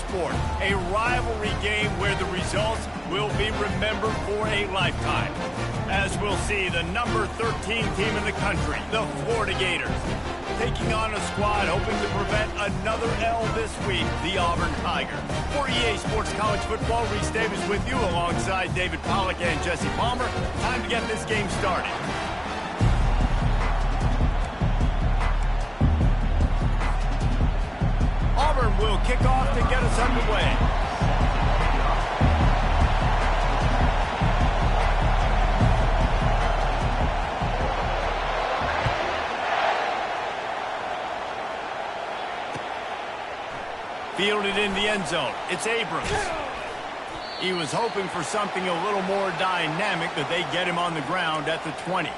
sport, a rivalry game where the results will be remembered for a lifetime. As we'll see, the number 13 team in the country, the Florida Gators, taking on a squad hoping to prevent another L this week, the Auburn Tigers. For EA Sports College Football, Reese Davis with you alongside David Pollack and Jesse Palmer. Time to get this game started. Auburn will kick off to get us underway. Fielded in the end zone. It's Abrams. He was hoping for something a little more dynamic, but they get him on the ground at the 20.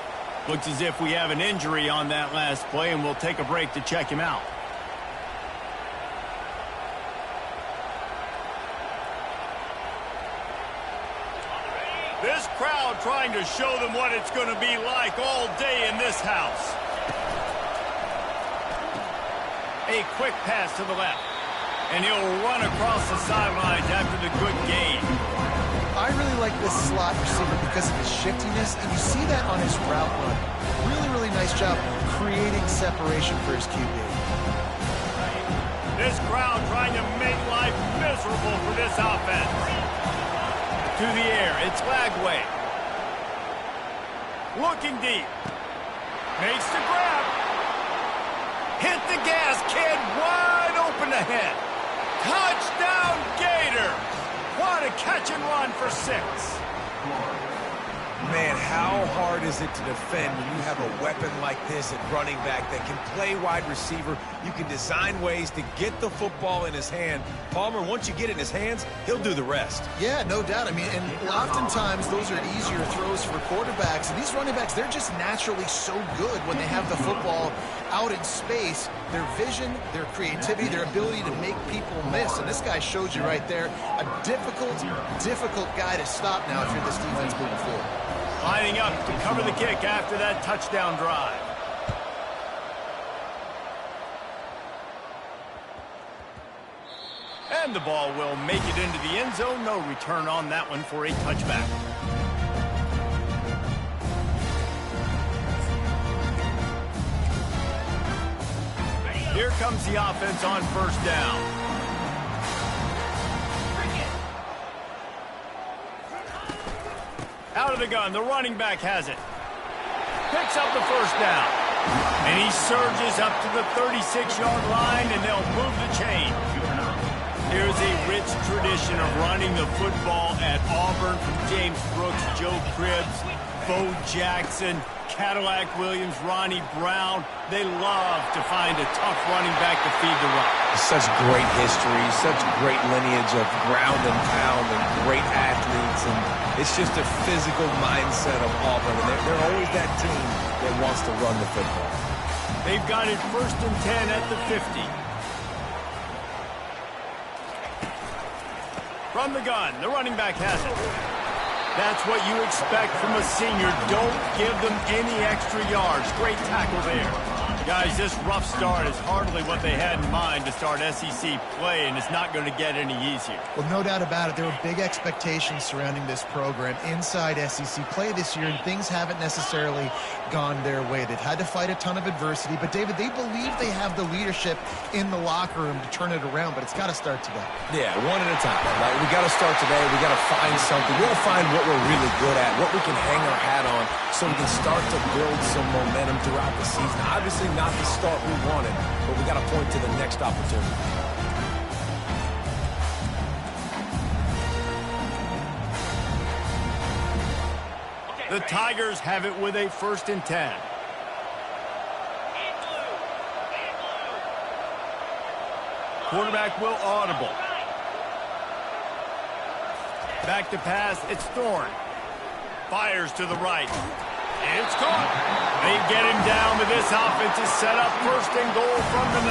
Looks as if we have an injury on that last play, and we'll take a break to check him out. This crowd trying to show them what it's going to be like all day in this house. A quick pass to the left. And he'll run across the sidelines after the good gain. I really like this slot receiver because of his shiftiness, and you see that on his route run. Really nice job creating separation for his QB. This crowd trying to make life miserable for this offense. To the air, it's Lagway. Looking deep. Makes the grab. Hit the gas, kid. Wide open ahead. Touchdown, Gator! What a catch and run for 6. Man, how hard is it to defend when you have a weapon like this at running back that can play wide receiver? You can design ways to get the football in his hand. Palmer, once you get it in his hands, he'll do the rest. Yeah, no doubt. I mean, and oftentimes those are easier throws for quarterbacks. And these running backs, they're just naturally so good when they have the football out in space. Their vision, their creativity, their ability to make people miss. And this guy shows you right there, a difficult guy to stop now if you're this defense moving forward. Lining up to cover the kick after that touchdown drive. And the ball will make it into the end zone. No return on that one for a touchback. Here comes the offense on first down. Out of the gun, the running back has it. Picks up the first down. And he surges up to the 36-yard line, and they'll move the chain. There's a rich tradition of running the football at Auburn from James Brooks, Joe Cribbs, Bo Jackson, Cadillac Williams, Ronnie Brown. They love to find a tough running back to feed the run. Such great history, such great lineage of ground and pound and great athletes. And it's just a physical mindset of Auburn. And they're always that team that wants to run the football. They've got it 1st and 10 at the 50. From the gun, the running back has it. That's what you expect from a senior. Don't give them any extra yards. Great tackle there. Guys, this rough start is hardly what they had in mind to start SEC play, and it's not going to get any easier. Well, no doubt about it. There were big expectations surrounding this program inside SEC play this year, and things haven't necessarily gone their way. They've had to fight a ton of adversity, but, David, they believe they have the leadership in the locker room to turn it around, but it's got to start today. Yeah, one at a time. Right? We got to start today. We got to find something. We got to find what we're really good at, what we can hang our hat on, so we can start to build some momentum throughout the season. Obviously, not the start we wanted, but we got to point to the next opportunity. The Tigers have it with a 1st and 10. Quarterback will audible. Back to pass, it's Thorne. Fires to the right. And it's caught. They get him down, but this offense is set up 1st and goal from the 9.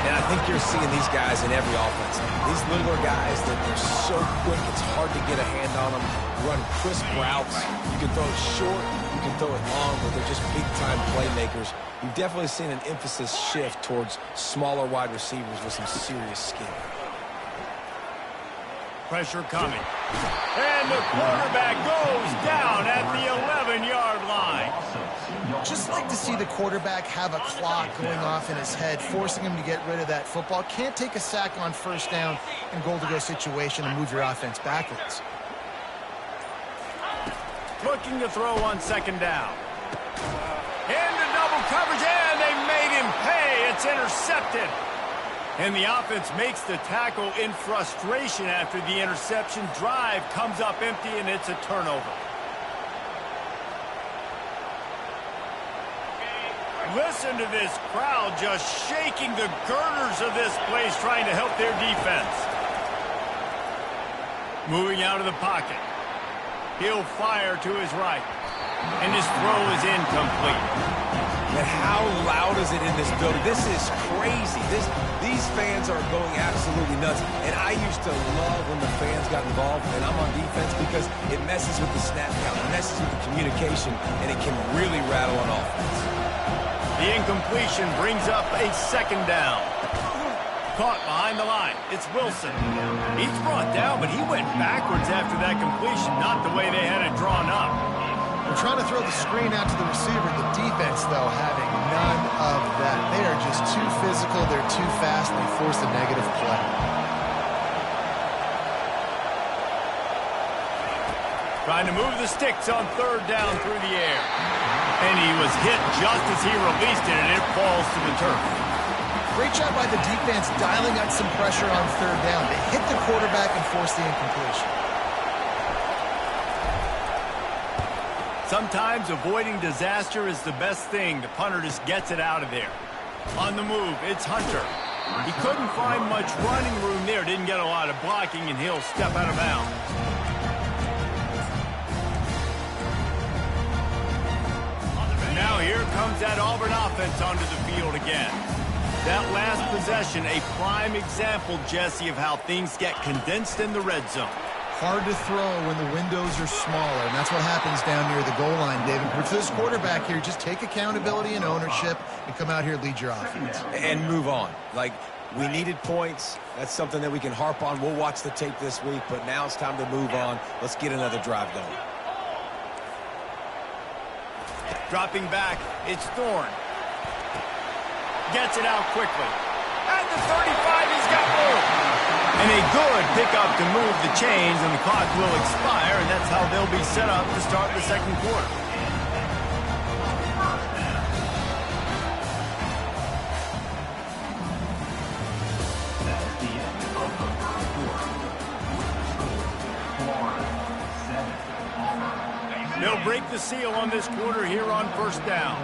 And I think you're seeing these guys in every offense. These littler guys that they're so quick, it's hard to get a hand on them. Run crisp routes. You can throw it short, you can throw it long, but they're just big-time playmakers. You've definitely seen an emphasis shift towards smaller wide receivers with some serious skill. Pressure coming. And the quarterback goes down at the 11-yard line. Just like to see the quarterback have a clock going off in his head, forcing him to get rid of that football. Can't take a sack on first down in goal-to-go situation and move your offense backwards. Looking to throw on second down. Into double coverage, and they made him pay. It's intercepted. And the offense makes the tackle in frustration after the interception. Drive comes up empty, and it's a turnover. Listen to this crowd just shaking the girders of this place, trying to help their defense. Moving out of the pocket. He'll fire to his right. And his throw is incomplete. And how loud is it in this building? This is crazy. These fans are going absolutely nuts. And I used to love when the fans got involved, and I'm on defense, because it messes with the snap count, it messes with the communication, and it can really rattle on offense. The incompletion brings up a second down. Caught behind the line. It's Wilson. He's brought down, but he went backwards after that completion, not the way they had it drawn up. We're trying to throw the screen out to the receiver. The defense, though, having none of that. They are just too physical. They're too fast. They force a negative play. Trying to move the sticks on third down through the air. And he was hit just as he released it, and it falls to the turf. Great job by the defense dialing up some pressure on third down. They hit the quarterback and forced the incompletion. Sometimes avoiding disaster is the best thing. The punter just gets it out of there. On the move, it's Hunter. He couldn't find much running room there. Didn't get a lot of blocking, and he'll step out of bounds. Now here comes that Auburn offense onto the field again. That last possession, a prime example, Jesse, of how things get condensed in the red zone. Hard to throw when the windows are smaller, and that's what happens down near the goal line, David. But for this quarterback here, just take accountability and ownership and come out here and lead your offense. And move on. Like, we needed points. That's something that we can harp on. We'll watch the tape this week, but now it's time to move on. Let's get another drive going. Dropping back, it's Thorne. Gets it out quickly. At the 35, he's got room. And a good pickup to move the chains, and the clock will expire, and that's how they'll be set up to start the second quarter. They'll break the seal on this quarter here on first down.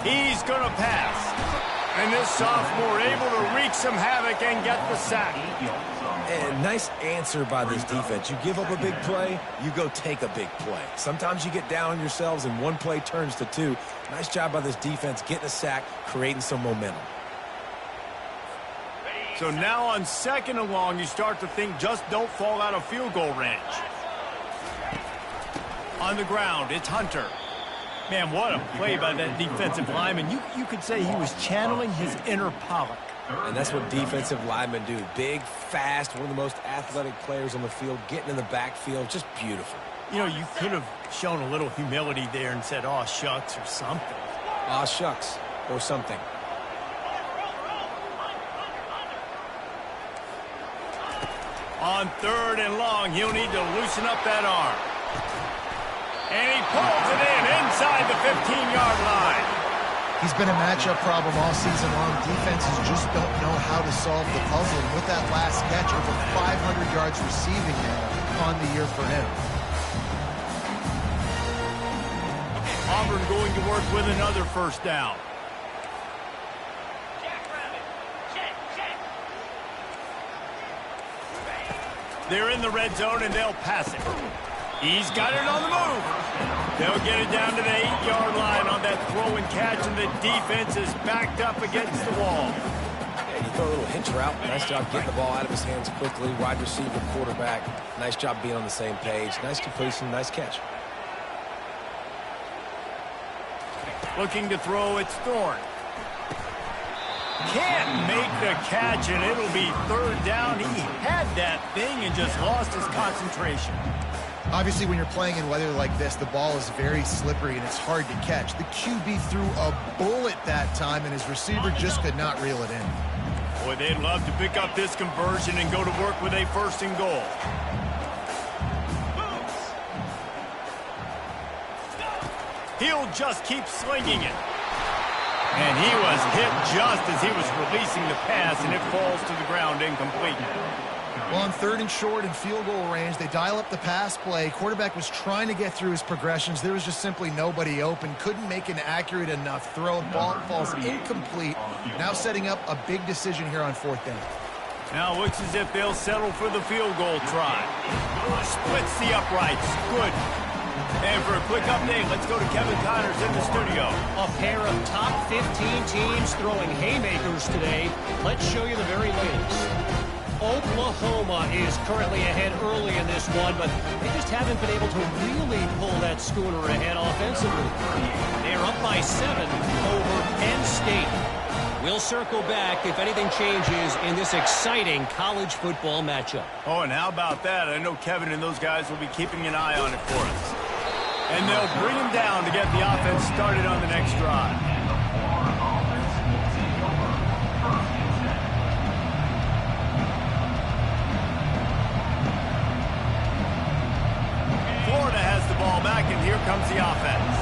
He's going to pass. And this sophomore able to wreak some havoc and get the sack. And nice answer by this defense. You give up a big play, you go take a big play. Sometimes you get down on yourselves and one play turns to two. Nice job by this defense getting a sack, creating some momentum. So now on second and long, you start to think just don't fall out of field goal range. On the ground, it's Hunter. Man, what a play by that defensive lineman. You could say he was channeling his inner Pollock. And that's what defensive linemen do. Big, fast, one of the most athletic players on the field, getting in the backfield, just beautiful. You know, you could have shown a little humility there and said, "Aw, shucks," or something. Aw, shucks, or something. On third and long, he'll need to loosen up that arm. And he pulls it in inside the 15-yard line. He's been a matchup problem all season long. Defenses just don't know how to solve the puzzle. And with that last catch, over 500 yards receiving now on the year for him. Auburn going to work with another first down. They're in the red zone, and they'll pass it. He's got it on the move. They'll get it down to the 8-yard line on that throw and catch, and the defense is backed up against the wall. Yeah, you throw a little hitch route. Nice job getting the ball out of his hands quickly. Wide receiver, quarterback. Nice job being on the same page. Nice completion, nice catch. Looking to throw, it's Thorne. Can't make the catch, and it'll be third down. He had that thing and just lost his concentration. Obviously, when you're playing in weather like this, the ball is very slippery and it's hard to catch. The QB threw a bullet that time, and his receiver just could not reel it in. Boy, they'd love to pick up this conversion and go to work with a first and goal. He'll just keep slinging it. And he was hit just as he was releasing the pass, and it falls to the ground incomplete. Well, on 3rd and short and field goal range, they dial up the pass play. Quarterback was trying to get through his progressions. There was just simply nobody open. Couldn't make an accurate enough throw. Ball falls incomplete. Now setting up a big decision here on 4th down. Now looks as if they'll settle for the field goal try. Splits the uprights. Good. And for a quick update, let's go to Kevin Connors in the studio. A pair of top 15 teams throwing haymakers today. Let's show you the very latest. Oklahoma is currently ahead early in this one, but they just haven't been able to really pull that schooner ahead offensively. They're up by 7 over Penn State. We'll circle back if anything changes in this exciting college football matchup. Oh, and how about that? I know Kevin and those guys will be keeping an eye on it for us. And they'll bring him down to get the offense started on the next drive. Florida has the ball back, and here comes the offense.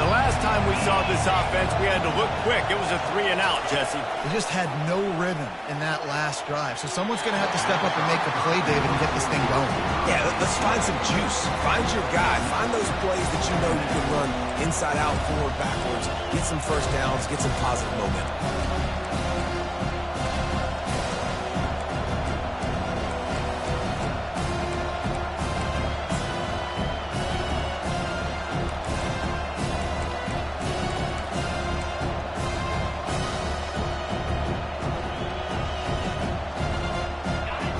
The last time we saw this offense, we had to look quick. It was a 3-and-out, Jesse. They just had no rhythm in that last drive. So someone's going to have to step up and make a play, David, and get this thing going. Yeah, let's find some juice. Find your guy. Find those plays that you know you can run inside out, forward, backwards. Get some first downs. Get some positive momentum.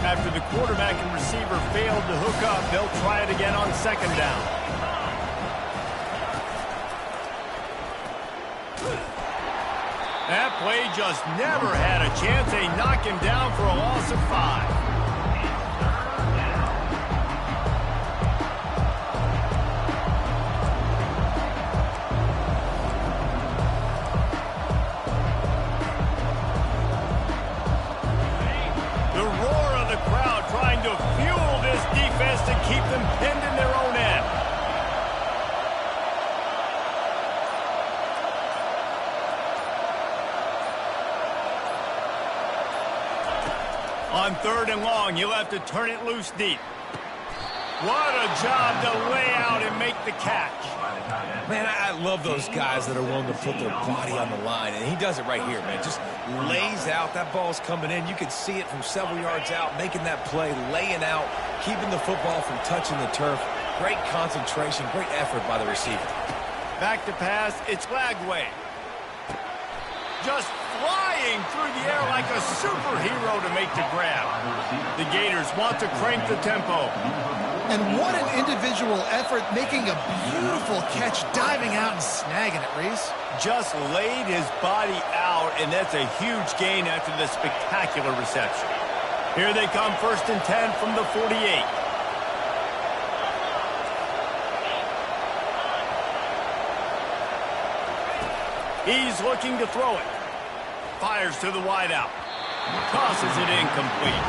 After the quarterback and receiver failed to hook up, they'll try it again on 2nd down. That play just never had a chance. They knock him down for a loss of 5. To keep them pinned in their own end. On 3rd and long, you'll have to turn it loose deep. What a job to lay out and make the catch. Man, I love those guys that are willing to put their body on the line, and he does it right here, man. Just lays out. That ball's coming in. You can see it from several yards out, making that play, laying out, keeping the football from touching the turf. Great concentration, great effort by the receiver. Back to pass, it's Lagway. Just flying through the air like a superhero to make the grab. The Gators want to crank the tempo. And what an individual effort, making a beautiful catch, diving out and snagging it, Reese. Just laid his body out, and that's a huge gain after the spectacular reception. Here they come, 1st and 10 from the 48. He's looking to throw it. Fires to the wideout. Tosses it incomplete.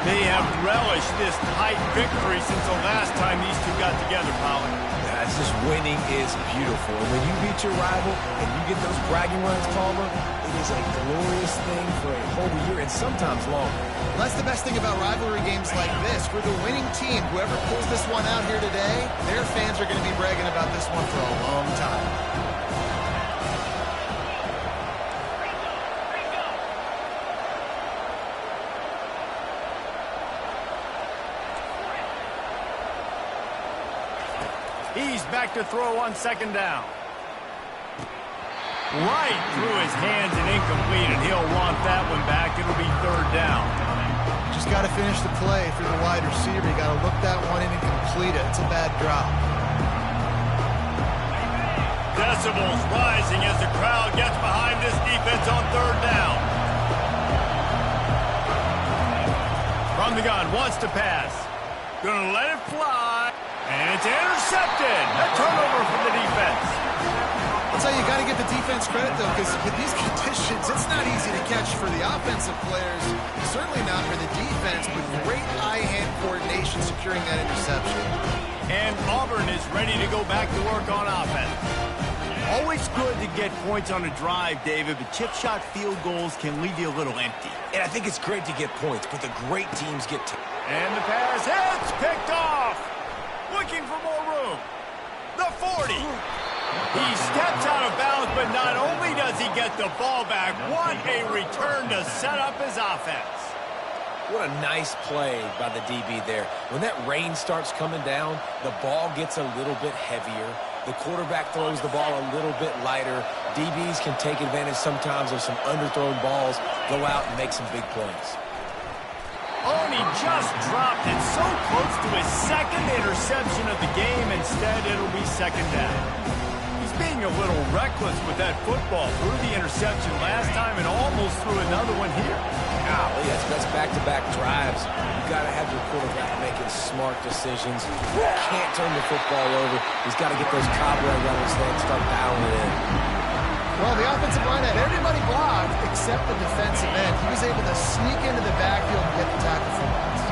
They have relished this tight victory since the last time these two got together, Colin. Yeah, it's just winning is beautiful. And when you beat your rival and you get those bragging rights, Palmer, it is a glorious thing for a whole year and sometimes longer. Well, that's the best thing about rivalry games like this. For the winning team, whoever pulls this one out here today, their fans are going to be bragging about this one for a long time. He's back to throw on 2nd down. Right through his hands and incomplete, and he'll want that one back. It'll be 3rd down. Just got to finish the play through the wide receiver. You got to look that one in and complete it. It's a bad drop. Decibels rising as the crowd gets behind this defense on 3rd down. Wants to pass. Gonna let it fly. And it's intercepted. A turnover for the defense. I'll tell you, you got to give the defense credit, though, because with these conditions, it's not easy to catch for the offensive players. Certainly not for the defense, but great eye-hand coordination securing that interception. And Auburn is ready to go back to work on offense. Always good to get points on a drive, David, but chip shot field goals can leave you a little empty. And I think it's great to get points, but the great teams get And the pass hits, picked off. Looking for more room. The 40. He steps out of bounds, but not only does he get the ball back, what a return to set up his offense. What a nice play by the DB there. When that rain starts coming down, the ball gets a little bit heavier. The quarterback throws the ball a little bit lighter. DBs can take advantage sometimes of some underthrown balls, go out and make some big plays. Oh, and he just dropped it so close to his second interception of the game. Instead, it'll be second down. He's being a little reckless with that football. Threw the interception last time and almost threw another one here. Golly, that's back-to-back drives. You've got to have your quarterback making smart decisions. Can't turn the football over. He's got to get those cobweb runners there and start dialing it in. Well, the offensive line had everybody blocked except the defensive end. He was able to sneak into the backfield and get the tackle for loss.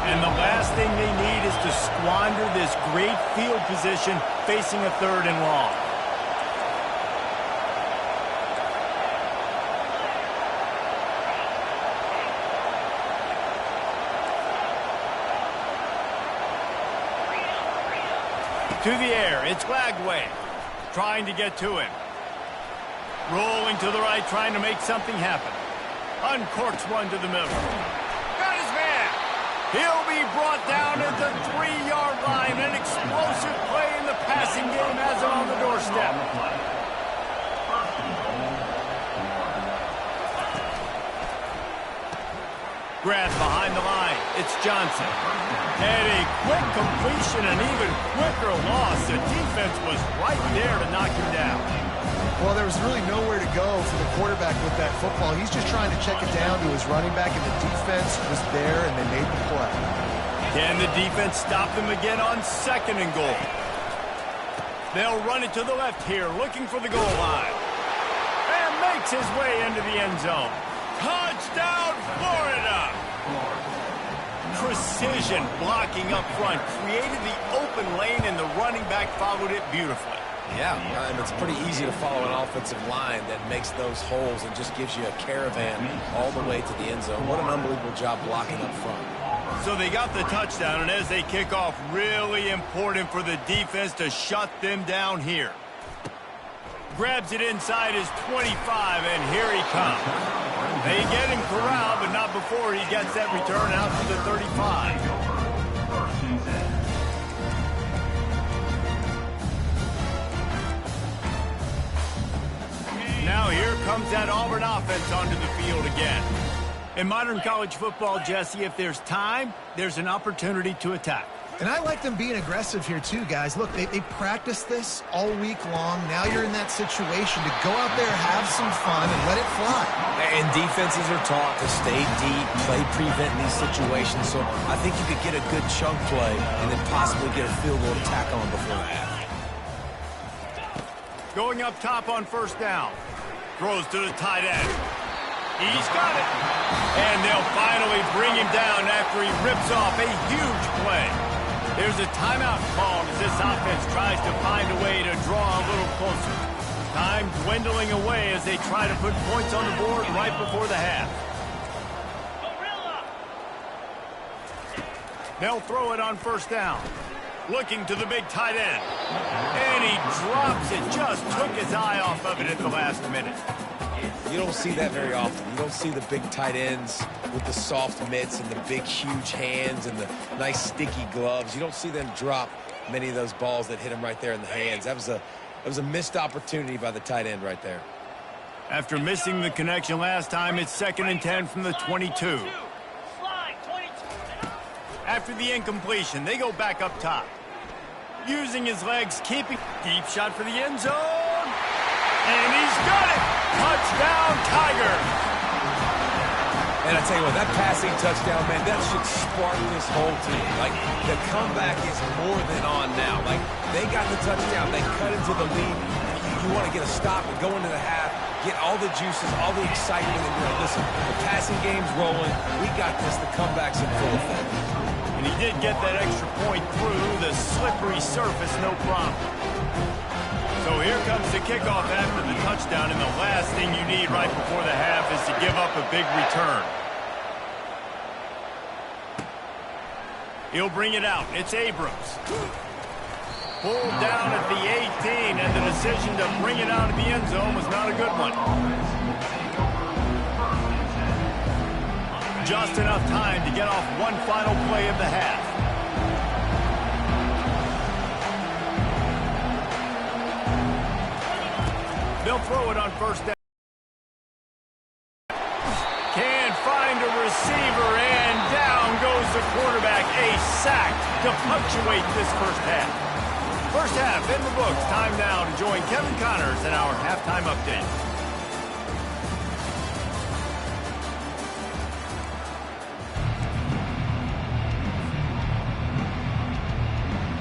And the last thing they need is to squander this great field position facing a 3rd and long. To the air, it's Lagway trying to get to him. Rolling to the right, trying to make something happen. Uncorks one to the middle. Got his man. He'll be brought down at the 3-yard line. An explosive play in the passing game has him on the doorstep. Grabbed behind the line. It's Johnson. And a quick completion, an even quicker loss. The defense was right there to knock him down. Well, there was really nowhere to go for the quarterback with that football. He's just trying to check it down to his running back, and the defense was there, and they made the play. Can the defense stop them again on 2nd and goal? They'll run it to the left here, looking for the goal line. And makes his way into the end zone. Touchdown, Florida! Precision blocking up front, created the open lane, and the running back followed it beautifully. Yeah, and it's pretty easy to follow an offensive line that makes those holes and just gives you a caravan all the way to the end zone. What an unbelievable job blocking up front. So they got the touchdown, and as they kick off, really important for the defense to shut them down here. Grabs it inside his 25, and here he comes. They get him corralled, but not before he gets that return out to the 35. Now here comes that Auburn offense onto the field again. In modern college football, Jesse, if there's time, there's an opportunity to attack. And I like them being aggressive here too, guys. Look, they practiced this all week long. Now you're in that situation to go out there, have some fun, and let it fly. And defenses are taught to stay deep, play prevent in these situations. So I think you could get a good chunk play and then possibly get a field goal to tack on before the half. Going up top on 1st down. Throws to the tight end. He's got it. And they'll finally bring him down after he rips off a huge play. There's a timeout called as this offense tries to find a way to draw a little closer. Time dwindling away as they try to put points on the board right before the half. They'll throw it on 1st down. Looking to the big tight end. And he drops it. Just took his eye off of it at the last minute. You don't see that very often. You don't see the big tight ends with the soft mitts and the big, huge hands and the nice, sticky gloves. You don't see them drop many of those balls that hit them right there in the hands. That was a missed opportunity by the tight end right there. After missing the connection last time, it's 2nd and 10 from the 22. After the incompletion, they go back up top. Using his legs, keeping deep shot for the end zone. And he's got it! Touchdown, Tigers! And I tell you what, that passing touchdown, man, that should spark this whole team. Like, the comeback is more than on now. Like, they got the touchdown. They cut into the lead. You want to get a stop and go into the half, get all the juices, all the excitement, and you're like, listen, the passing game's rolling. We got this. The comeback's in full effect. And he did get that extra point through the slippery surface, no problem. So here comes the kickoff after the touchdown, and the last thing you need right before the half is to give up a big return. He'll bring it out. It's Abrams. Pulled down at the 18, and the decision to bring it out of the end zone was not a good one. Just enough time to get off one final play of the half. They'll throw it on first down. Can't find a receiver, and down goes the quarterback. A sack to punctuate this first half. First half in the books. Time now to join Kevin Connors in our halftime update.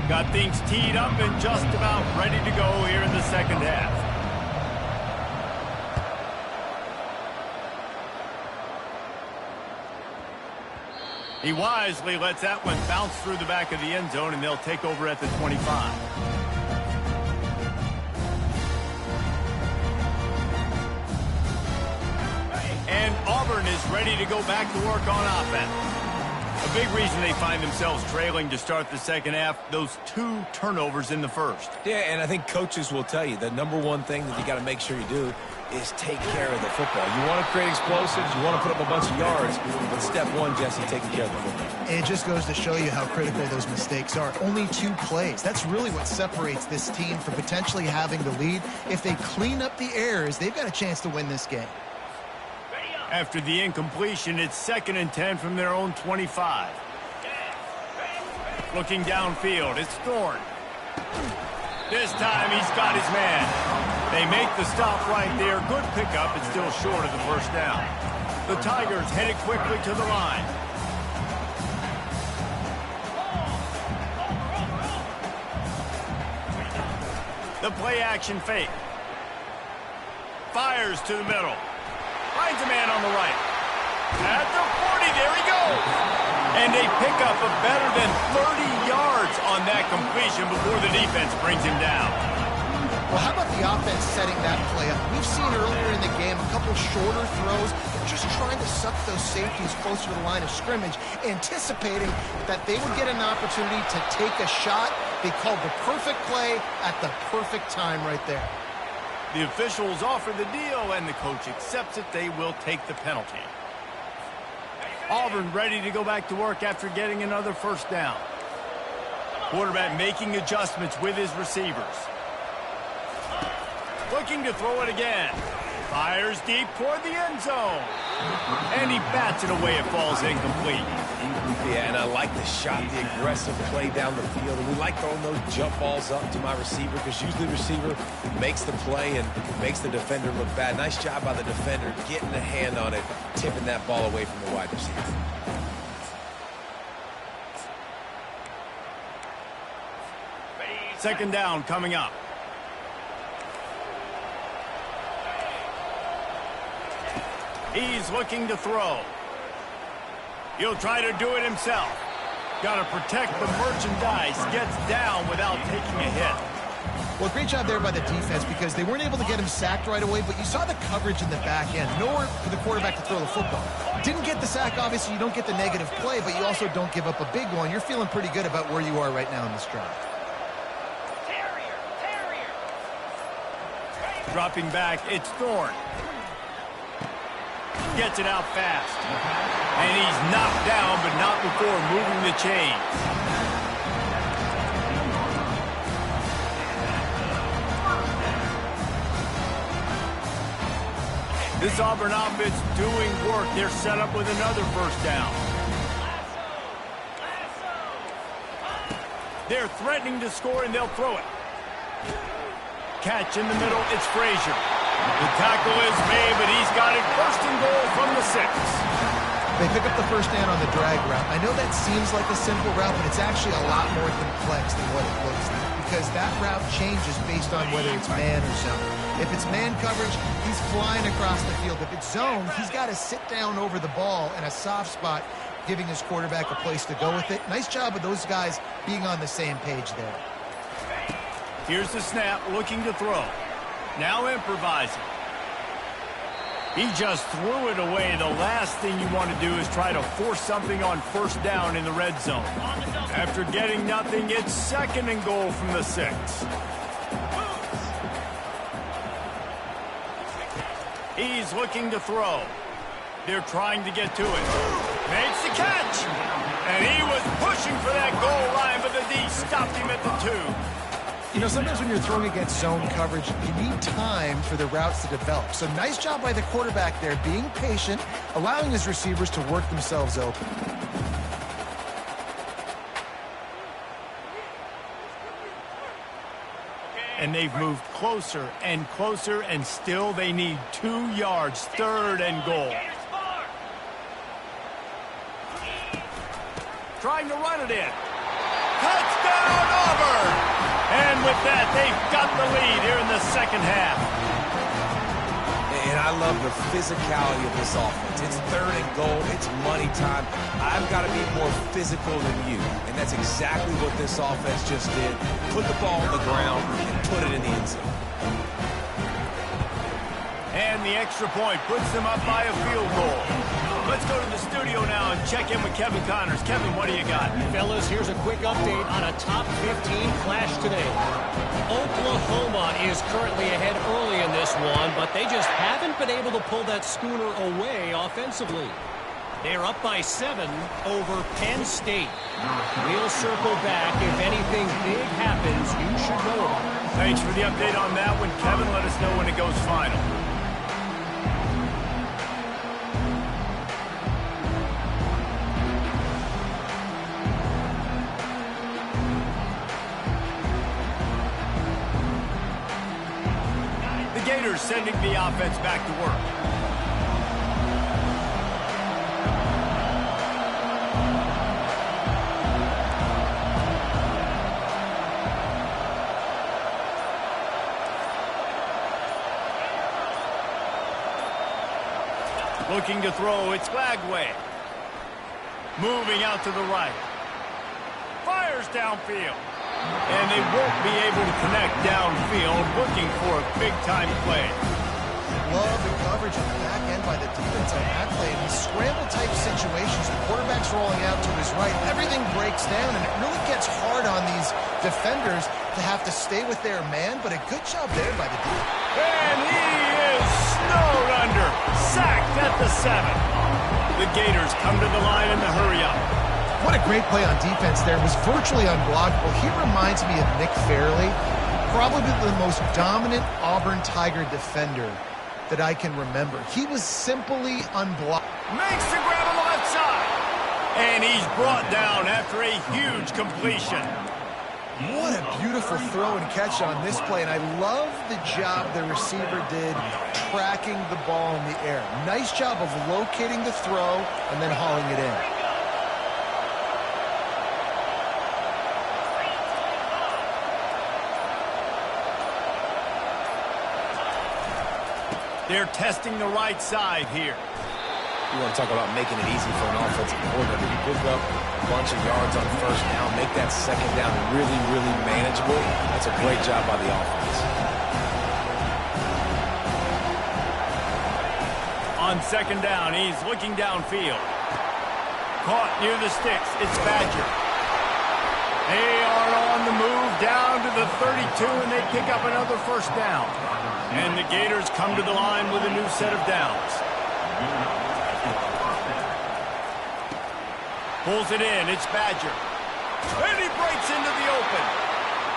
Got things teed up and just about ready to go here in the second half. He wisely lets that one bounce through the back of the end zone, and they'll take over at the 25. And Auburn is ready to go back to work on offense. A big reason they find themselves trailing to start the second half, those 2 turnovers in the first. Yeah, and I think coaches will tell you the number one thing that you got to make sure you do is take care of the football. You want to create explosives, you want to put up a bunch of yards, but step one, Jesse, taking care of the football. It just goes to show you how critical those mistakes are. Only 2 plays. That's really what separates this team from potentially having the lead. If they clean up the errors, they've got a chance to win this game. After the incompletion, it's 2nd and 10 from their own 25. Looking downfield, it's Thorne. This time he's got his man. They make the stop right there. Good pickup, but still short of the first down. The Tigers headed quickly to the line. The play action fake. Fires to the middle. Finds a man on the right. At the 40, there he goes. And they pick up a better than 30 yards on that completion before the defense brings him down. Well, how about the offense setting that play up? We've seen earlier in the game a couple shorter throws. They're just trying to suck those safeties closer to the line of scrimmage, anticipating that they would get an opportunity to take a shot. They called the perfect play at the perfect time right there. The officials offer the deal, and the coach accepts it. They will take the penalty. Auburn ready to go back to work after getting another first down. Quarterback making adjustments with his receivers. Looking to throw it again. Fires deep toward the end zone. And he bats it away. It falls incomplete. Yeah, and I like the shot, the aggressive play down the field. And we like throwing those jump balls up to my receiver because usually the receiver makes the play and makes the defender look bad. Nice job by the defender getting a hand on it, tipping that ball away from the wide receiver. Second down coming up. He's looking to throw. He'll try to do it himself. Got to protect the merchandise. Gets down without taking a hit. Well, great job there by the defense because they weren't able to get him sacked right away, but you saw the coverage in the back end. Nowhere for the quarterback to throw the football. Didn't get the sack, obviously. You don't get the negative play, but you also don't give up a big one. You're feeling pretty good about where you are right now in this drive. Dropping back, it's Thorne. Gets it out fast. And he's knocked down, but not before moving the chains. This Auburn offense doing work. They're set up with another first down. They're threatening to score, and they'll throw it. Catch in the middle, it's Frazier. The tackle is made, but he's got it first and goal from the 6. They pick up the first down on the drag route. I know that seems like a simple route, but it's actually a lot more complex than what it looks like, because that route changes based on whether it's man or zone. If it's man coverage, he's flying across the field. If it's zone, he's got to sit down over the ball in a soft spot, giving his quarterback a place to go with it. Nice job of those guys being on the same page there. Here's the snap, looking to throw. Now improvising. He just threw it away. The last thing you want to do is try to force something on first down in the red zone. After getting nothing, it's 2nd and goal from the 6. He's looking to throw. They're trying to get to it. Makes the catch. And he was pushing for that goal line, but the D stopped him at the 2. You know, sometimes when you're throwing against zone coverage, you need time for the routes to develop. So nice job by the quarterback there, being patient, allowing his receivers to work themselves open. And they've moved closer and closer, and still they need 2 yards, 3rd and goal. Trying to run it in. Touchdown, Auburn! And with that, they've got the lead here in the 2nd half. And I love the physicality of this offense. It's 3rd and goal. It's money time. I've got to be more physical than you. And that's exactly what this offense just did. Put the ball on the ground and put it in the end zone. And the extra point puts them up by a field goal. Let's go to the studio now and check in with Kevin Connors. Kevin, what do you got? Fellas, here's a quick update on a top 15 clash today. Oklahoma is currently ahead early in this one, but they just haven't been able to pull that schooner away offensively. They're up by 7 over Penn State. We'll circle back. If anything big happens, you should know about it. Thanks for the update on that one, Kevin. Let us know when it goes final. Gators sending the offense back to work. Looking to throw, it's Lagway. Moving out to the right. Fires downfield. And they won't be able to connect downfield, looking for a big-time play. Love the coverage on the back end by the defense on that play. In these scramble-type situations, the quarterback's rolling out to his right. Everything breaks down, and it really gets hard on these defenders to have to stay with their man, but a good job there by the defense. And he is snowed under, sacked at the 7. The Gators come to the line in the hurry-up. What a great play on defense there. It was virtually unblockable. He reminds me of Nick Fairley, probably the most dominant Auburn Tiger defender that I can remember. He was simply unblockable. Makes the grab on the left side. And he's brought down after a huge completion. What a beautiful throw and catch on this play. And I love the job the receiver did tracking the ball in the air. Nice job of locating the throw and then hauling it in. They're testing the right side here. You want to talk about making it easy for an offensive coordinator. You pick up a bunch of yards on first down, make that 2nd down really, really manageable. That's a great job by the offense. On 2nd down, he's looking downfield. Caught near the sticks. It's Badger. They are on the move down to the 32, and they pick up another first down. And the Gators come to the line with a new set of downs. Pulls it in. It's Badger. And he breaks into the open.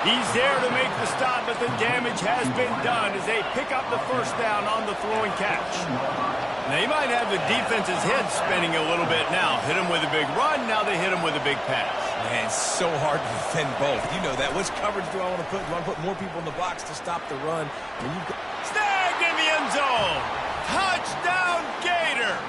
He's there to make the stop, but the damage has been done as they pick up the first down on the throw and catch. They might have the defense's head spinning a little bit now. Hit him with a big run. Now they hit him with a big pass. Man, it's so hard to defend both. You know that. Which coverage do I want to put? Do I want to put more people in the box to stop the run? Snagged in the end zone. Touchdown, Gators.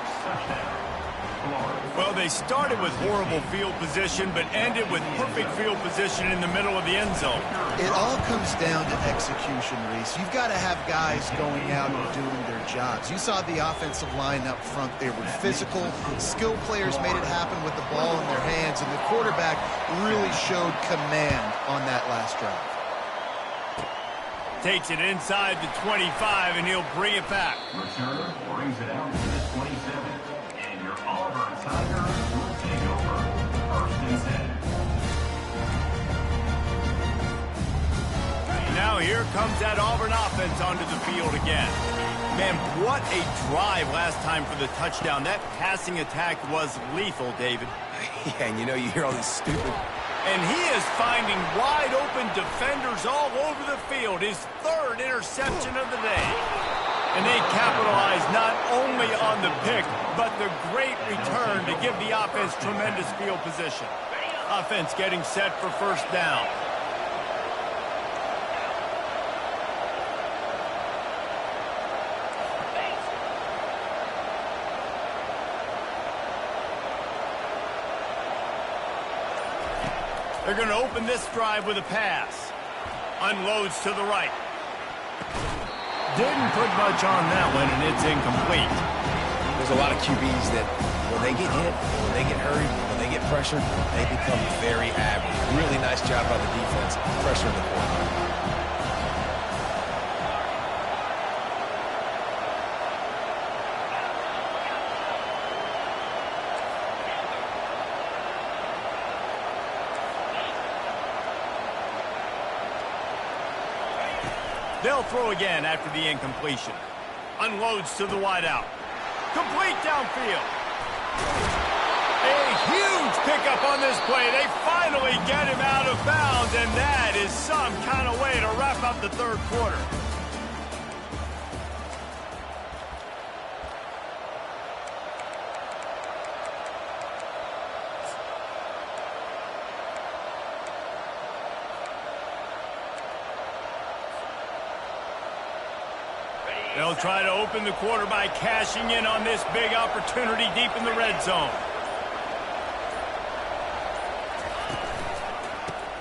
they started with horrible field position, but ended with perfect field position in the middle of the end zone. It all comes down to execution, Reese. You've got to have guys going out and doing their jobs. You saw the offensive line up front. They were physical. Skilled players made it happen with the ball in their hands, and the quarterback really showed command on that last drive. Takes it inside the 25, and he'll bring it back. Returner brings it out to the 27. And your Auburn Tigers will take over 1st and 10. Now here comes that Auburn offense onto the field again. Man, what a drive last time for the touchdown. That passing attack was lethal, David. Yeah, and you hear all these stupid... And he is finding wide-open defenders all over the field. His 3rd interception of the day. And they capitalize not only on the pick, but the great return to give the offense tremendous field position. Offense getting set for 1st down. They're going to open this drive with a pass. Unloads to the right. Didn't put much on that one, and it's incomplete. There's a lot of QBs that when they get hit, when they get hurried, when they get pressured, they become very average. Really nice job by the defense, pressuring the quarterback. They'll throw again after the incompletion. Unloads to the wideout. Complete downfield. A huge pickup on this play. They finally get him out of bounds, and that is some kind of way to wrap up the 3rd quarter. They'll try to open the quarter by cashing in on this big opportunity deep in the red zone.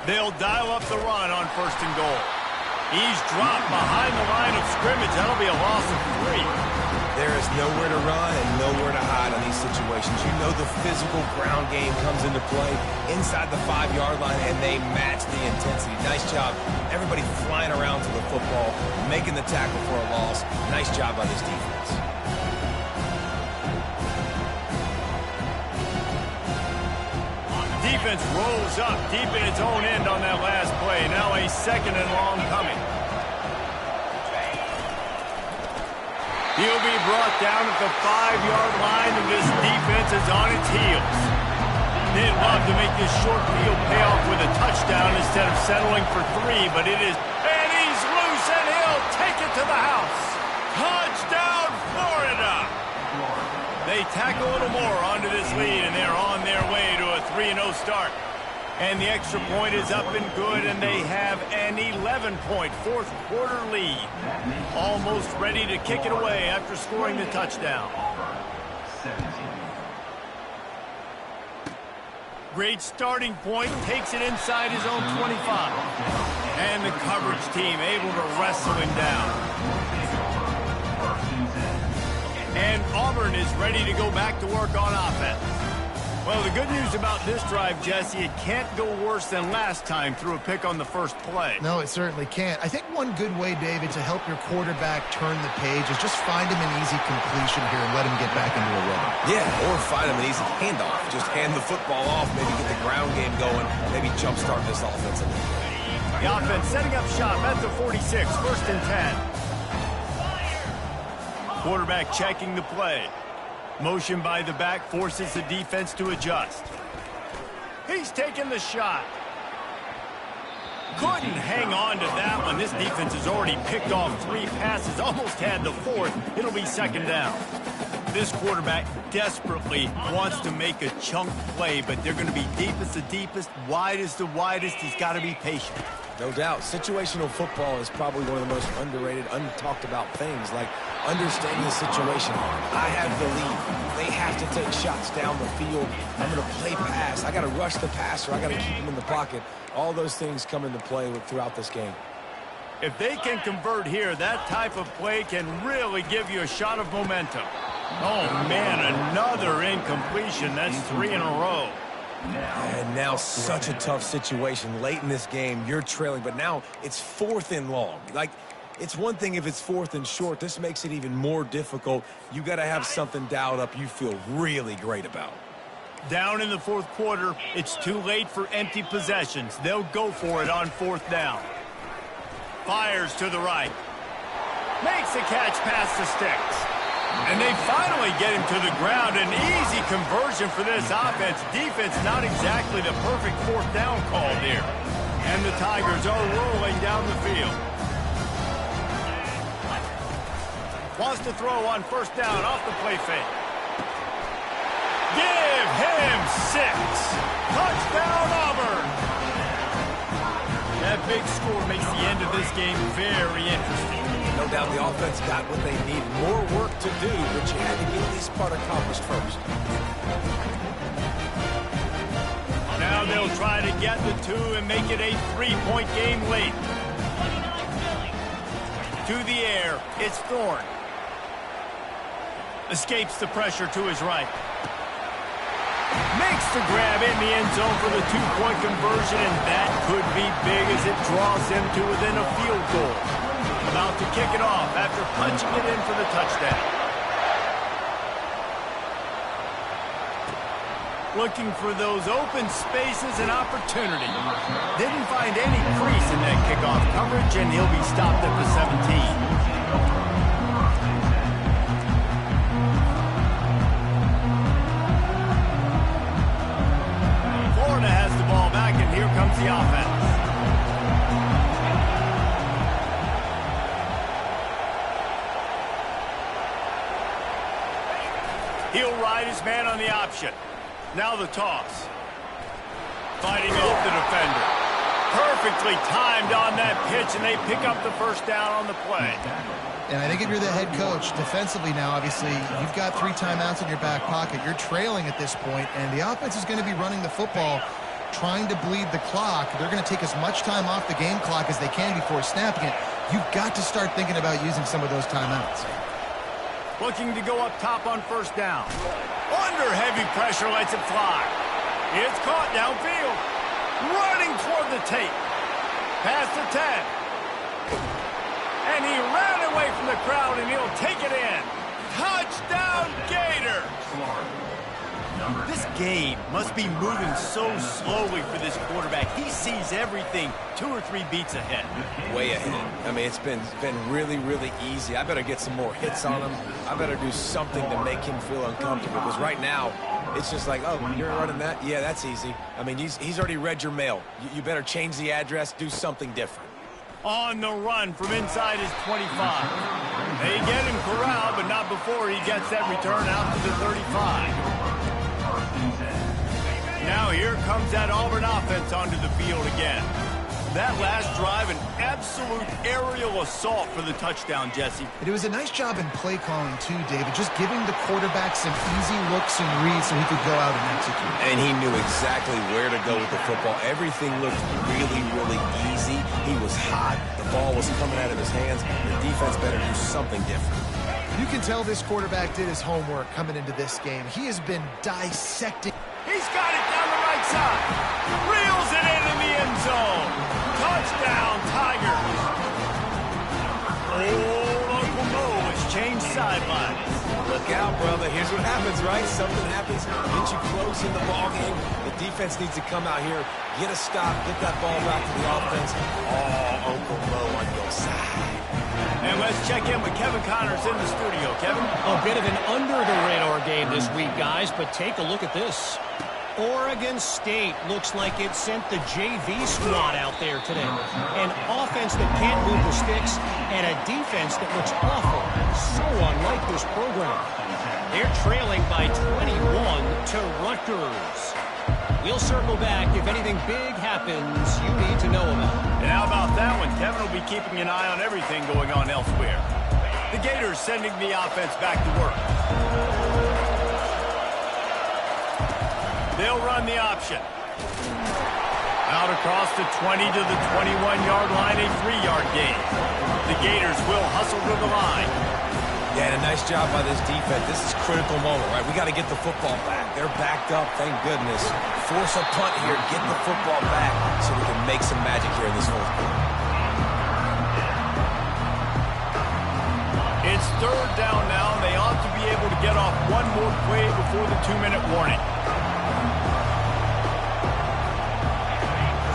They'll dial up the run on 1st and goal. He's dropped behind the line of scrimmage. That'll be a loss of 3. There is nowhere to run and nowhere to hide on these situations. You know the physical ground game comes into play inside the 5-yard line, and they match the intensity. Nice job. Everybody flying around to the football, making the tackle for a loss. Nice job by this defense. Defense rolls up deep in its own end on that last play. Now a 2nd and long coming. He'll be brought down at the 5-yard line, and this defense is on its heels. They'd love to make this short field pay off with a touchdown instead of settling for 3, but it is... And he's loose, and he'll take it to the house. Touchdown, Florida! They tack a little more onto this lead, and they're on their way to a 3-0 start. And the extra point is up and good, and they have an 11-point 4th quarter lead. Almost ready to kick it away after scoring the touchdown. Great starting point, takes it inside his own 25. And the coverage team able to wrestle him down. And Auburn is ready to go back to work on offense. Well, the good news about this drive, Jesse, it can't go worse than last time through a pick on the 1st play. No, it certainly can't. I think one good way, David, to help your quarterback turn the page is just find him an easy completion here and let him get back into a rhythm. Yeah, or find him an easy handoff. Just hand the football off, maybe get the ground game going, maybe jumpstart this offense a little bit. The offense setting up shop at the 46, 1st and 10. Quarterback checking the play. Motion by the back forces the defense to adjust. He's taking the shot. Couldn't hang on to that one. This defense has already picked off 3 passes, almost had the 4th. It'll be 2nd down. This quarterback desperately wants to make a chunk play, but they're going to be deepest the deepest, widest the widest. He's got to be patient. No doubt. Situational football is probably one of the most underrated, untalked about things, like understanding the situation. I have the lead. They have to take shots down the field. I'm going to play pass. I got to rush the passer. I got to keep him in the pocket. All those things come into play throughout this game. If they can convert here, that type of play can really give you a shot of momentum. Oh, man, another incompletion. That's 3 in a row. And now such a tough situation. Late in this game, you're trailing, but now it's 4th and long. Like, it's one thing if it's 4th and short. This makes it even more difficult. You got to have something dialed up you feel really great about. Down in the 4th quarter, it's too late for empty possessions. They'll go for it on 4th down. Fires to the right. Makes the catch past the sticks. And they finally get him to the ground. An easy conversion for this offense. Defense not exactly the perfect 4th down call there. And the Tigers are rolling down the field. Wants to throw on 1st down off the play fake. Give him 6. Touchdown, Auburn. That big score makes the end of this game very interesting. No doubt the offense got what they need. More work to do, but you had to get this part accomplished first. Now they'll try to get the 2 and make it a 3-point game late. To the air, it's Thorne. Escapes the pressure to his right. Makes the grab in the end zone for the 2-point conversion, and that could be big as it draws them to within a field goal. About to kick it off after punching it in for the touchdown. Looking for those open spaces and opportunity. Didn't find any crease in that kickoff coverage, and he'll be stopped at the 17. Has the ball back, and here comes the offense. He'll ride his man on the option. Now the toss. Fighting off the defender. Perfectly timed on that pitch, and they pick up the 1st down on the play. And I think if you're the head coach, defensively now, obviously, you've got 3 timeouts in your back pocket. You're trailing at this point, and the offense is going to be running the football, trying to bleed the clock. They're going to take as much time off the game clock as they can before snapping it. You've got to start thinking about using some of those timeouts. Looking to go up top on 1st down. Under heavy pressure, lets it fly. It's caught downfield. Running toward the tape. Past the 10. And he ran away from the crowd, and he'll take it in. Touchdown, Gator! This game must be moving so slowly for this quarterback. He sees everything 2 or 3 beats ahead. Way ahead. I mean, it's been really, really easy. I better get some more hits on him. I better do something to make him feel uncomfortable, because right now, it's just like, oh, you're running that? Yeah, that's easy. I mean, he's already read your mail. You better change the address, do something different. On the run from inside his 25. They get him corralled, but not before he gets that return out to the 35. Now here comes that Auburn offense onto the field again. That last drive, an absolute aerial assault for the touchdown, Jesse. It was a nice job in play calling, too, David, just giving the quarterback some easy looks and reads so he could go out and execute. And he knew exactly where to go with the football. Everything looked really, really easy. He was hot. The ball was coming out of his hands. The defense better do something different. You can tell this quarterback did his homework coming into this game. He has been dissecting. He's got it down the right side. Reels it in the end zone. Touchdown, Tigers. Old Uncle Mo has changed sidelines. Look out, brother. Here's what happens, right? Something happens, get you close in the ball game. The defense needs to come out here, get a stop, get that ball back to the offense. Oh, Uncle Mo on your side. And let's check in with Kevin Connors in the studio. Kevin? A bit of an under-the-radar game this week, guys, but take a look at this. Oregon State looks like it sent the JV squad out there today. An offense that can't move the sticks and a defense that looks awful. So unlike this program. They're trailing by 21 to Rutgers. We'll circle back if anything big happens you need to know about. And how about that one? Kevin will be keeping an eye on everything going on elsewhere. The Gators sending the offense back to work. They'll run the option. Out across the 20 to the 21-yard line, a 3-yard gain. The Gators will hustle to the line. Yeah, and a nice job by this defense. This is a critical moment, right? We got to get the football back. They're backed up, thank goodness. Force a punt here, get the football back so we can make some magic here in this fourth quarter. It's third down now, and they ought to be able to get off one more play before the 2-minute warning.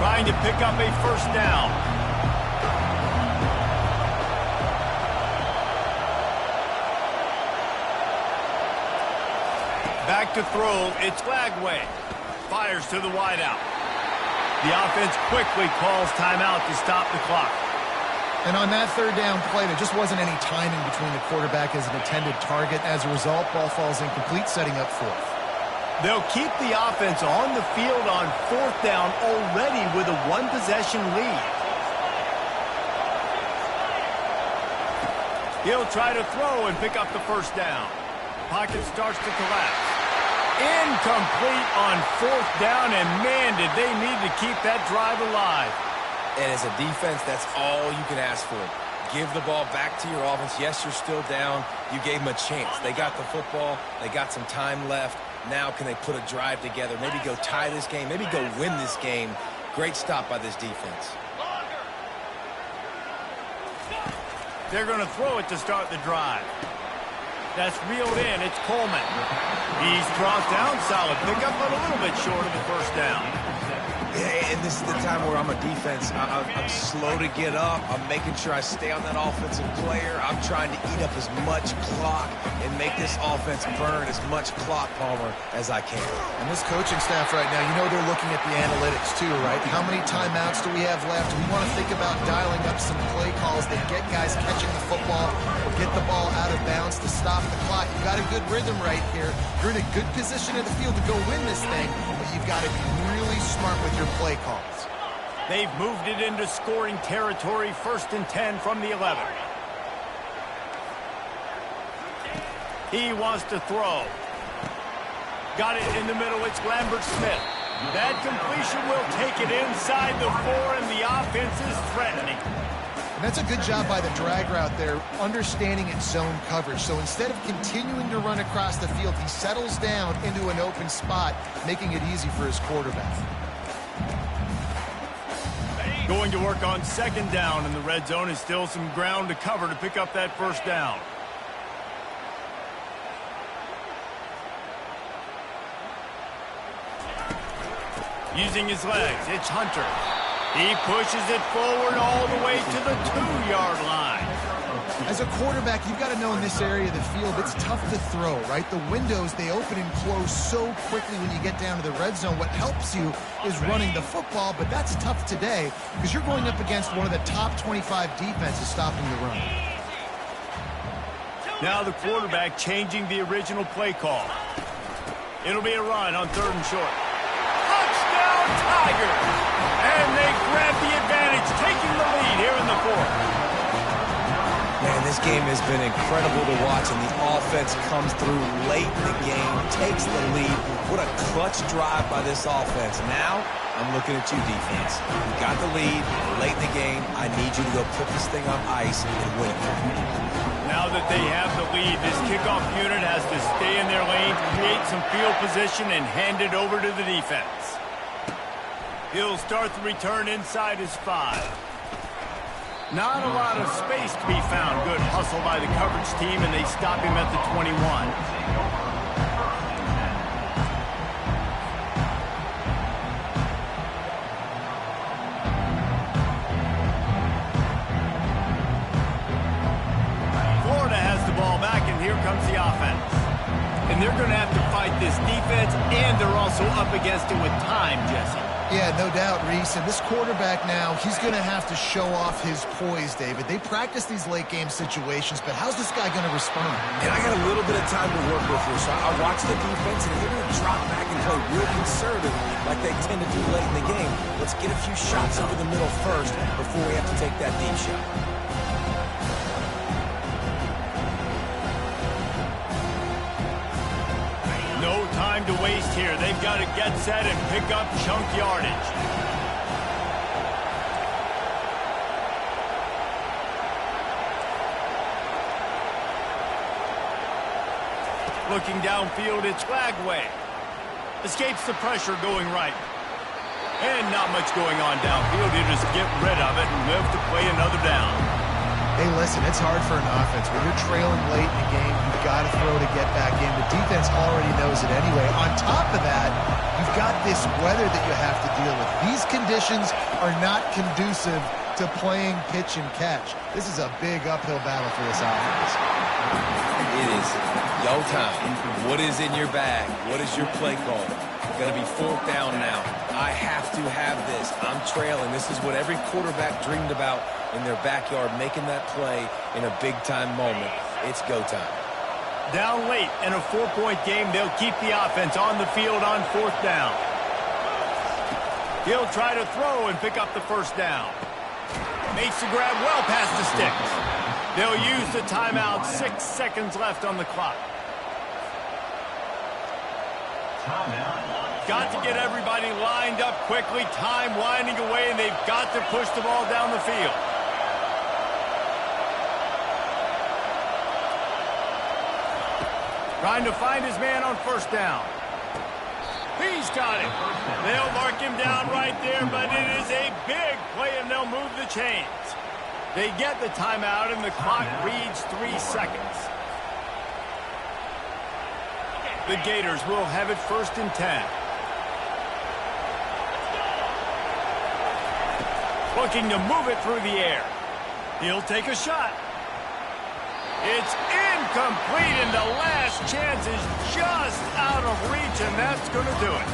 Trying to pick up a first down. Back to throw, it's Flagway. Fires to the wideout. The offense quickly calls timeout to stop the clock. And on that third down play, there just wasn't any timing between the quarterback as an intended target. As a result, ball falls incomplete, setting up fourth. They'll keep the offense on the field on fourth down already with a one-possession lead. He'll try to throw and pick up the first down. Pocket starts to collapse. Incomplete on fourth down, and man, did they need to keep that drive alive. And as a defense, that's all you can ask for. Give the ball back to your offense. Yes, you're still down. You gave them a chance. They got the football. They got some time left. Now can they put a drive together? Maybe go tie this game. Maybe go win this game. Great stop by this defense. They're going to throw it to start the drive. That's reeled in. It's Coleman. He's brought down. Solid pickup, but a little bit short of the first down. Yeah, and this is the time where I'm a defense. I'm slow to get up. I'm making sure I stay on that offensive player. I'm trying to eat up as much clock and make this offense burn as much clock, Palmer, as I can. And this coaching staff right now, you know they're looking at the analytics too, right? How many timeouts do we have left? We want to think about dialing up some play calls that get guys catching the football or get the ball out of bounds to stop the clock. You've got a good rhythm right here. You're in a good position in the field to go win this thing, but you've got to be really smart with your play calls. They've moved it into scoring territory, 1st and 10 from the 11. He wants to throw. Got it in the middle. It's Lambert-Smith. That completion will take it inside the 4, and the offense is threatening. And that's a good job by the drag route there, understanding its zone coverage. So instead of continuing to run across the field, he settles down into an open spot, making it easy for his quarterback. Going to work on 2nd down, and the red zone is still some ground to cover to pick up that first down. Using his legs, it's Hunter. He pushes it forward all the way to the 2-yard line. As a quarterback, you've got to know in this area of the field, it's tough to throw, right? The windows, they open and close so quickly when you get down to the red zone. What helps you is running the football, but that's tough today because you're going up against one of the top 25 defenses stopping the run. Now the quarterback changing the original play call. It'll be a run on 3rd and short. Touchdown, Tigers! And they grab the advantage, taking the lead here in the 4th. Man, this game has been incredible to watch, and the offense comes through late in the game, takes the lead. What a clutch drive by this offense. Now, I'm looking at you, defense. You got the lead late in the game. I need you to go put this thing on ice and win it for me. Now that they have the lead, this kickoff unit has to stay in their lane, create some field position, and hand it over to the defense. He'll start the return inside his 5. Not a lot of space to be found. Good hustle by the coverage team, and they stop him at the 21. Florida has the ball back, and here comes the offense. And they're going to have to fight this defense, and they're also up against it with time, Jesse. Yeah, no doubt, Reese. And this quarterback now, he's going to have to show off his poise, David. They practice these late-game situations, but how's this guy going to respond? And I got a little bit of time to work with here, so I watch the defense, and they're going to drop back and play real conservatively like they tend to do late in the game. Let's get a few shots over the middle first before we have to take that deep shot. No time to waste here. They've got to get set and pick up chunk yardage. Looking downfield, it's Flagway. Escapes the pressure going right. And not much going on downfield. You just get rid of it and live to play another down. Hey, listen, it's hard for an offense. When you're trailing late in the game, you've got to throw to get back in. The defense already knows it anyway. On top of that, you've got this weather that you have to deal with. These conditions are not conducive to playing pitch and catch. This is a big uphill battle for this offense. It is go time. What is in your bag? What is your play call? Going to be 4th down now. I have to have this. I'm trailing. This is what every quarterback dreamed about in their backyard, making that play in a big-time moment. It's go time. Down late in a 4-point game, they'll keep the offense on the field on 4th down. He'll try to throw and pick up the 1st down. Makes the grab well past the sticks. They'll use the timeout. 6 seconds left on the clock. Got to get everybody lined up quickly. Time winding away, and they've got to push the ball down the field. Trying to find his man on 1st down. He's got him. They'll mark him down right there, but it is a big play, and they'll move the chains. They get the timeout, and the clock reads 3 seconds. The Gators will have it 1st and 10. Looking to move it through the air. He'll take a shot. It's incomplete, and the last chance is just out of reach, and that's going to do it.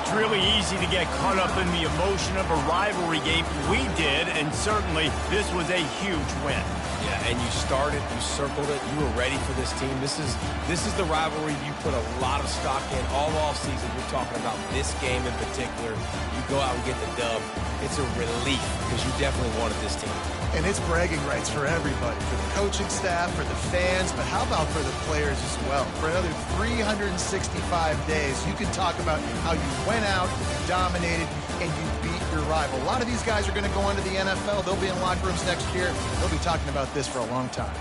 It's really easy to get caught up in the emotion of a rivalry game. We did, and certainly this was a huge win. Yeah, and you started, you circled it, you were ready for this team. This is the rivalry you put a lot of stock in all offseason. We're talking about this game in particular. You go out and get the dub. It's a relief because you definitely wanted this team. And it's bragging rights for everybody, for the coaching staff, for the fans, but how about for the players as well? For another 365 days, you can talk about how you went out, you dominated, and you beat your rival. A lot of these guys are going to go into the NFL. They'll be in locker rooms next year. They'll be talking about this for a long time.